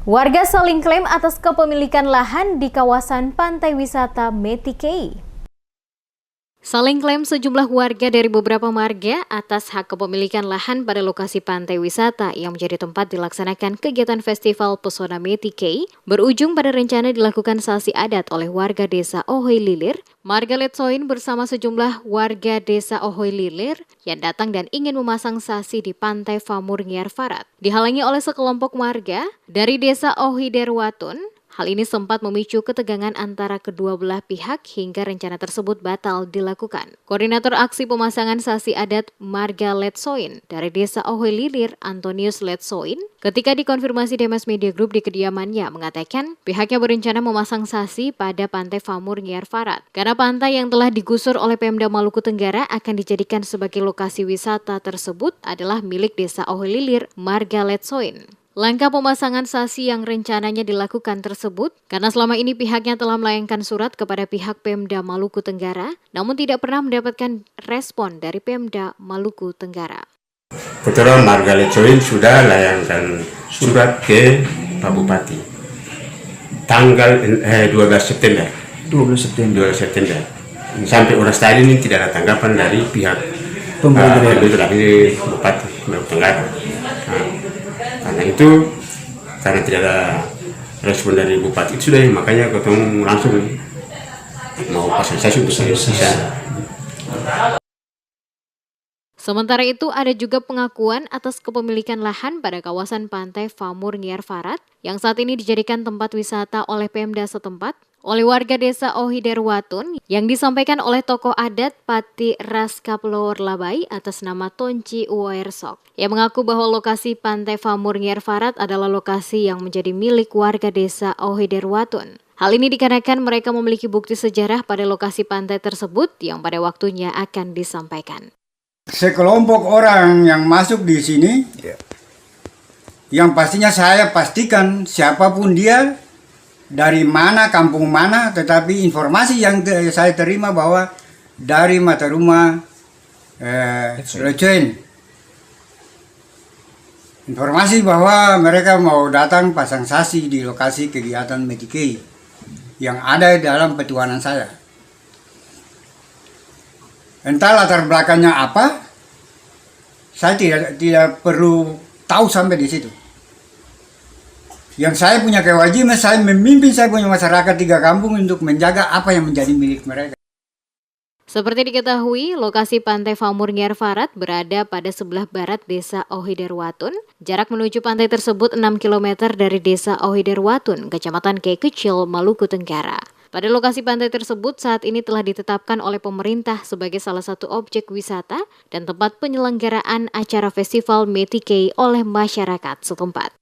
Warga saling klaim atas kepemilikan lahan di kawasan pantai wisata Metikei. Saling klaim sejumlah warga dari beberapa marga atas hak kepemilikan lahan pada lokasi pantai wisata yang menjadi tempat dilaksanakan kegiatan Festival Pesona Metikei berujung pada rencana dilakukan sasi adat oleh warga desa Ohoy Lilir. Marga Letsoin bersama sejumlah warga desa Ohoy Lilir yang datang dan ingin memasang sasi di pantai Famur Ngiar Farat. Dihalangi oleh sekelompok warga dari desa Ohoy Derwatun. Hal ini sempat memicu ketegangan antara kedua belah pihak hingga rencana tersebut batal dilakukan. Koordinator aksi pemasangan sasi adat Marga Letsoin dari desa Ohoy Lilir, Antonius Letsoin, ketika dikonfirmasi Demes Media Group di kediamannya mengatakan pihaknya berencana memasang sasi pada pantai Famur Ngiar Farat karena pantai yang telah digusur oleh Pemda Maluku Tenggara akan dijadikan sebagai lokasi wisata tersebut adalah milik desa Ohoy Lilir, Marga Letsoin. Langkah pemasangan sasi yang rencananya dilakukan tersebut karena selama ini pihaknya telah melayangkan surat kepada pihak Pemda Maluku Tenggara, namun tidak pernah mendapatkan respon dari Pemda Maluku Tenggara. Kebetulan Marga Letsoin sudah layangkan surat ke Pak Bupati tanggal 12 September. 12 September. Sampai uras tadi ini tidak ada tanggapan dari pihak Bupati Maluku Tenggara. Karena itu, karena tidak ada respon dari Bupati itu sudah, makanya ketemu langsung mau pasang sasi untuk saya. Sementara itu ada juga pengakuan atas kepemilikan lahan pada kawasan pantai Famur Ngiar Farat yang saat ini dijadikan tempat wisata oleh Pemda setempat oleh warga desa Ohoy Derwatun yang disampaikan oleh tokoh adat Pati Raskaploor Labai atas nama Tonci Uwaersok yang mengaku bahwa lokasi pantai Famur Ngiar Farat adalah lokasi yang menjadi milik warga desa Ohoy Derwatun. Hal ini dikarenakan mereka memiliki bukti sejarah pada lokasi pantai tersebut yang pada waktunya akan disampaikan. Sekelompok orang yang masuk di sini, yang pastinya saya pastikan siapapun dia, dari mana, kampung mana, tetapi informasi yang saya terima bahwa dari mata rumah Letsoin. Informasi bahwa mereka mau datang pasang sasi di lokasi kegiatan Metikei yang ada dalam petuanan saya. Entah latar belakangnya apa, saya tidak perlu tahu sampai di situ. Yang saya punya kewajiban, saya memimpin saya punya masyarakat 3 kampung untuk menjaga apa yang menjadi milik mereka. Seperti diketahui, lokasi pantai Famur Ngiar Farat berada pada sebelah barat desa Ohoy Derwatun. Jarak menuju pantai tersebut 6 km dari desa Ohoy Derwatun, Kecamatan Kei Kecil, Maluku Tenggara. Pada lokasi pantai tersebut saat ini telah ditetapkan oleh pemerintah sebagai salah satu objek wisata dan tempat penyelenggaraan acara Festival Metikei oleh masyarakat setempat.